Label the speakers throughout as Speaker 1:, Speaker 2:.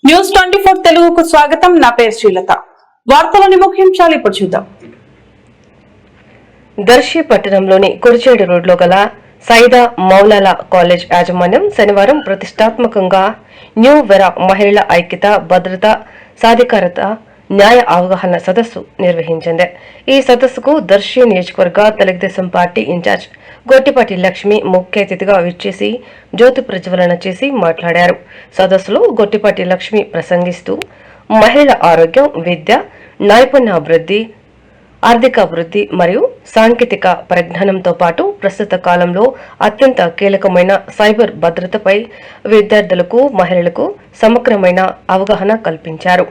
Speaker 1: News 24 తెలుగుకు స్వాగతం. నా పేరు శ్రీలత. వార్తలోని ముఖ్యాంశాలు ఇప్పుడు చూద్దాం.
Speaker 2: దర్శి పట్టణంలోని కురిచేడు రోడ్లో గల సైదా మౌలాలా కాలేజ్ యాజమాన్యం శనివారం ప్రతిష్టాత్మకంగా న్యూ వెరా మహిళల ఐక్యత, భద్రత, సాధికారత, న్యాయ అవగాహన సదస్సు నిర్వహించింది. ఈ సదస్సుకు దర్శి నియోజకవర్గ తెలుగుదేశం పార్టీ ఇన్ఛార్జ్ గొట్టిపాటి లక్ష్మి ముఖ్య అతిథిగా విచ్చేసి జ్యోతి ప్రజ్వలన చేసి మాట్లాడారు. సదస్సులో గొట్టిపాటి లక్ష్మి ప్రసంగిస్తూ మహిళల ఆరోగ్యం, విద్య, నైపుణ్యాభివృద్ధి, ఆర్థికాభివృద్ధి మరియు సాంకేతిక పరిజ్ఞానంతో పాటు ప్రస్తుత కాలంలో అత్యంత కీలకమైన సైబర్ భద్రతపై విద్యార్థులకు, మహిళలకు సమగ్రమైన అవగాహన కల్పించారు.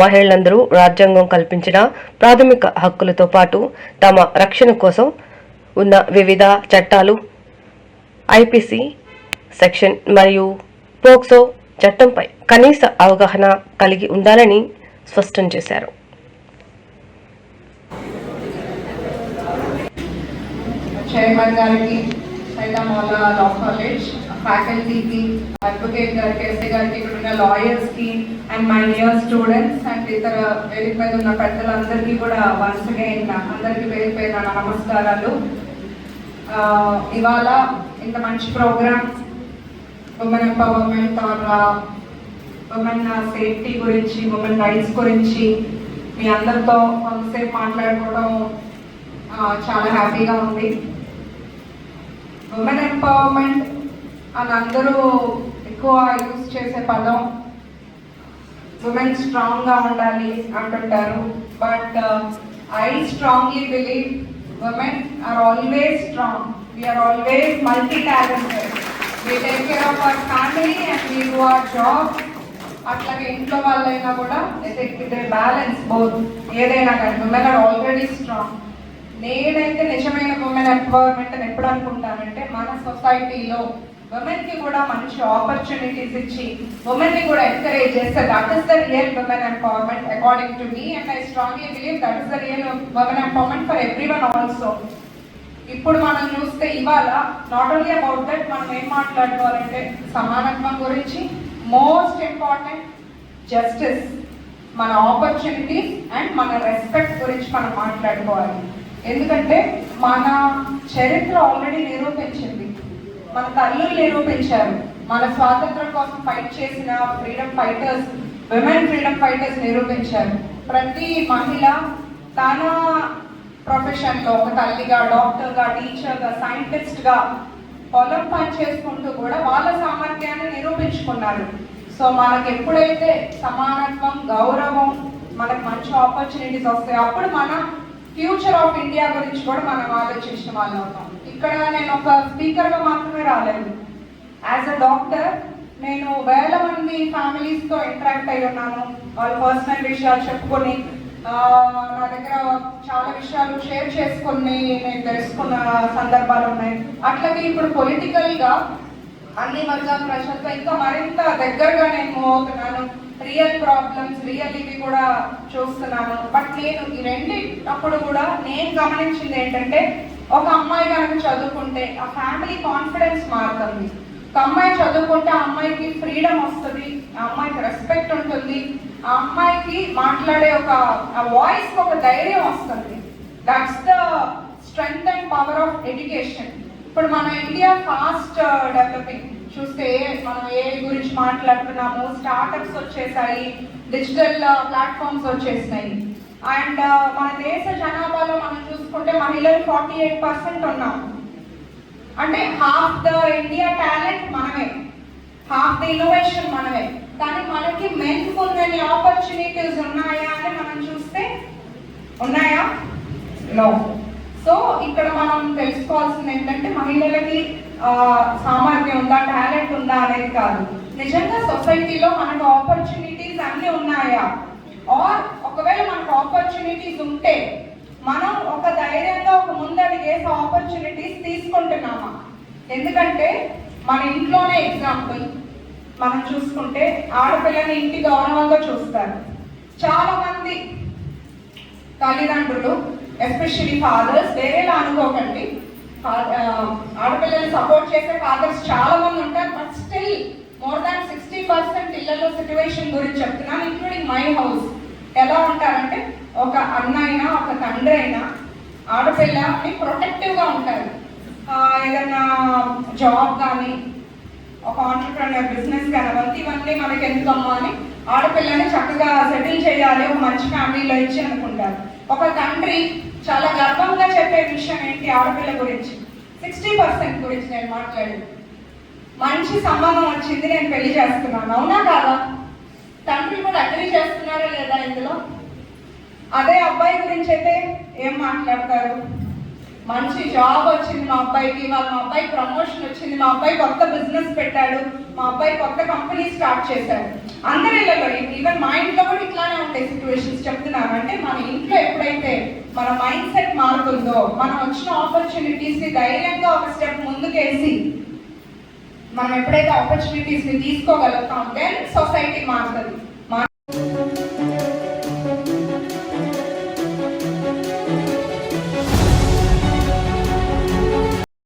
Speaker 2: మహిళలందరూ రాజ్యాంగం కల్పించిన ప్రాథమిక హక్కులతో పాటు తమ రక్షణ కోసం ఉన్న వివిధ చట్టాలు, ఐపీసీ సెక్షన్ మరియు పోక్సో చట్టంపై కనీస అవగాహన కలిగి ఉండాలని స్పష్టం చేశారు.
Speaker 3: చైర్మన్ గారికి, సైదా మౌలాలా లా కాలేజ్ ఫ్యాకల్టీకి, అడ్వకేట్ గారికి, ఎస్ఏ గారికి, ఇక్కడ ఉన్న లాయర్స్ కి and my dear students and ఇతర వేదిక మీద ఉన్న పెద్దలందరికీ కూడా వన్స్ అగైన్ అందరికీ పేరు పేరు నమస్కారాలు. ఇవాళ ఇంత మంచి program women empowerment or women safety గురించి, ఉమెన్ రైట్స్ గురించి మీ అందరితో కొంతసేపు మాట్లాడుకోవడం చాలా హ్యాపీగా ఉంది. ఉమెన్ ఎంపవర్మెంట్ అని అందరూ ఎక్కువ యూజ్ చేసే పదం ఉమెన్ స్ట్రాంగ్గా ఉండాలి అంటుంటారు. But I strongly believe women are always strong. We are always multi-talented. We take care of our family and we do our job. అట్లాగే ఇంట్లో వాళ్ళైనా కూడా దే బ్యాలెన్స్ బోత్. ఏదైనా కానీ ఉమెన్ ఆర్ ఆల్రెడీ స్ట్రాంగ్. నేనైతే నిజమైన ఉమెన్ ఎంపవర్మెంట్ అని ఎప్పుడు అనుకుంటానంటే మన సొసైటీలో ఉమెన్ కి కూడా మంచి ఆపర్చునిటీస్ ఇచ్చి ఉమెన్ ని కూడా ఎంకరేజ్ చేస్తే that is the real women empowerment according to me and I strongly believe that is the real women empowerment for everyone also. ఇప్పుడు మనం చూస్తే ఇవాళ నాట్ ఓన్లీ అబౌట్ దట్ మనం ఏం మాట్లాడుకోవాలంటే సమానత్వం గురించి, మోస్ట్ ఇంపార్టెంట్ జస్టిస్, మన ఆపర్చునిటీస్ అండ్ మన రెస్పెక్ట్ గురించి మనం మాట్లాడుకోవాలి. ఎందుకంటే మన చరిత్ర ఆల్రెడీ నిరూపించింది, మన తల్లులు నిరూపించారు, మన స్వాతంత్రం కోసం ఫైట్ చేసిన freedom fighters, women freedom fighters నిరూపించారు. ప్రతి మహిళ తన ప్రొఫెషన్లో ఒక తల్లిగా, డాక్టర్గా, టీచర్గా, సైంటిస్ట్గా పొలం పని చేసుకుంటూ కూడా వాళ్ళ సామర్థ్యాన్ని నిరూపించుకున్నారు. సో మనకు ఎప్పుడైతే సమానత్వం, గౌరవం, మనకు మంచి ఆపర్చునిటీస్ వస్తాయి, అప్పుడు మన ఫ్యూచర్ ఆఫ్ ఇండియా గురించి కూడా మనం ఆలోచించిన వాళ్ళు అవుతాం. ఇక్కడ నేను ఒక స్పీకర్గా మాత్రమే రాలేదు. యాజ్ అ డాక్టర్ నేను వేల మంది ఫ్యామిలీస్తో ఇంటరాక్ట్ అయి ఉన్నాను. వాళ్ళ పర్సనల్ విషయాలు చెప్పుకొని నా దగ్గర చాలా విషయాలు షేర్ చేసుకొని నేను తెలుసుకున్న సందర్భాలు ఉన్నాయి. అట్లాగే ఇప్పుడు పొలిటికల్గా అన్ని వర్గాల ప్రజలతో ఇంకా మరింత దగ్గరగా నేను మూవ్ అవుతున్నాను. రియల్ ప్రాబ్లమ్స్, రియల్ ఇవి కూడా చూస్తున్నాను. బట్ నేను ఈ రెండిటప్పుడు కూడా నేను గమనించింది ఏంటంటే, ఒక అమ్మాయి కనుక చదువుకుంటే ఆ ఫ్యామిలీ కాన్ఫిడెన్స్ మారుతుంది. ఒక అమ్మాయి చదువుకుంటే ఆ అమ్మాయికి ఫ్రీడమ్ వస్తుంది, ఆ అమ్మాయికి రెస్పెక్ట్ ఉంటుంది, ఆ అమ్మాయికి మాట్లాడే ఆ వాయిస్ ఒక ధైర్యం వస్తుంది. That's the strength and power of education. ఇప్పుడు మన ఇండియా ఫాస్ట్ డెవలపింగ్ చూస్తే మనం ఏ గురించి మాట్లాడుతున్నాము, స్టార్టప్స్ వచ్చేసాయి, డిజిటల్ ప్లాట్ఫామ్స్ వచ్చేసినాయి. అండ్ మన దేశ జనాభాలో మనం చూసుకుంటే మహిళలు 48% ఉన్నాం. అంటే హాఫ్ ద ఇండియా టాలెంట్ మనమే, హాఫ్ ద ఇన్నోవేషన్ మనమే. కానీ మనకి మెన్ కొన్ని ఆపర్చునిటీస్ ఉన్నాయా అని మనం చూస్తే ఉన్నాయా? నో. సో ఇక్కడ మనం తెలుసుకోవాల్సింది ఏంటంటే మహిళలకి సామర్థ్యం ఉందా, టాలెంట్ ఉందా అనేది కాదు, నిజంగా సొసైటీలో మనకు ఆపర్చునిటీస్ అన్నీ ఉన్నాయా, ఆర్ ఒకవేళ మనకు ఆపర్చునిటీస్ ఉంటే మనం ఒక ధైర్యంగా ఒక ముందడిగేసి ఆపర్చునిటీస్ తీసుకుంటున్నామా? ఎందుకంటే మన ఇంట్లోనే ఎగ్జాంపుల్ మనం చూసుకుంటే ఆడపిల్లని ఇంటి గౌరవంగా చూస్తారు. చాలా మంది తల్లిదండ్రులు, ఎస్పెషల్లీ ఫాదర్స్, వేరేలా అనుకోకండి, ఆడపిల్లల్ని సపోర్ట్ చేసే ఫాదర్స్ చాలా మంది ఉంటారు. బట్ స్టిల్ మోర్ దాన్ 60% ఇళ్లలో సిచ్యువేషన్ గురించి చెప్తున్నాను, ఇంక్లూడింగ్ మై హౌస్. ఎలా ఉంటారంటే ఒక అన్న అయినా ఒక తండ్రి అయినా ఆడపిల్లని ప్రొటెక్టివ్గా ఉంటారు. ఏదైనా జాబ్ కానీ ఒక ఆంటర్ప్రెన్యూర్ బిజినెస్ కానీ ఇవన్నీ మనకి ఎందుకమ్మా అని ఆడపిల్లని చక్కగా సెటిల్ చేయాలి, ఒక మంచి ఫ్యామిలీలో ఇచ్చి అనుకుంటారు. ఒక తండ్రి చాలా గర్వంగా చెప్పే విషయం ఏంటి ఆడపిల్ల గురించి? 60% గురించి నేను మాట్లాడేది. మంచి సంబంధం వచ్చింది, నేను పెళ్లి చేస్తున్నాను. అవునా కాదా? తండ్రి కూడా అగ్రీ చేస్తున్నారా లేదా ఇందులో? అదే అబ్బాయి గురించి అయితే ఏం మాట్లాడతారు? మంచి జాబ్ వచ్చింది మా అబ్బాయికి, మా అబ్బాయి ప్రమోషన్ వచ్చింది, మా అబ్బాయి కొత్త బిజినెస్ పెట్టాడు, మా అబ్బాయి కొత్త కంపెనీ స్టార్ట్ చేశాడు. అందరిలో ఈవెన్ మా ఇంట్లో కూడా ఇట్లానే ఉంటాయి సిచ్యువేషన్స్. చెప్తున్నాను అంటే మన ఇంట్లో ఎప్పుడైతే మన మైండ్ సెట్ మారుతుందో, మనం వచ్చిన ఆపర్చునిటీస్ ని ధైర్యంగా ఒక స్టెప్ ముందుకేసి మనం ఎప్పుడైతే ఆపర్చునిటీస్ ని తీసుకోగలుగుతాం, దెన్ సొసైటీ మారుతుంది.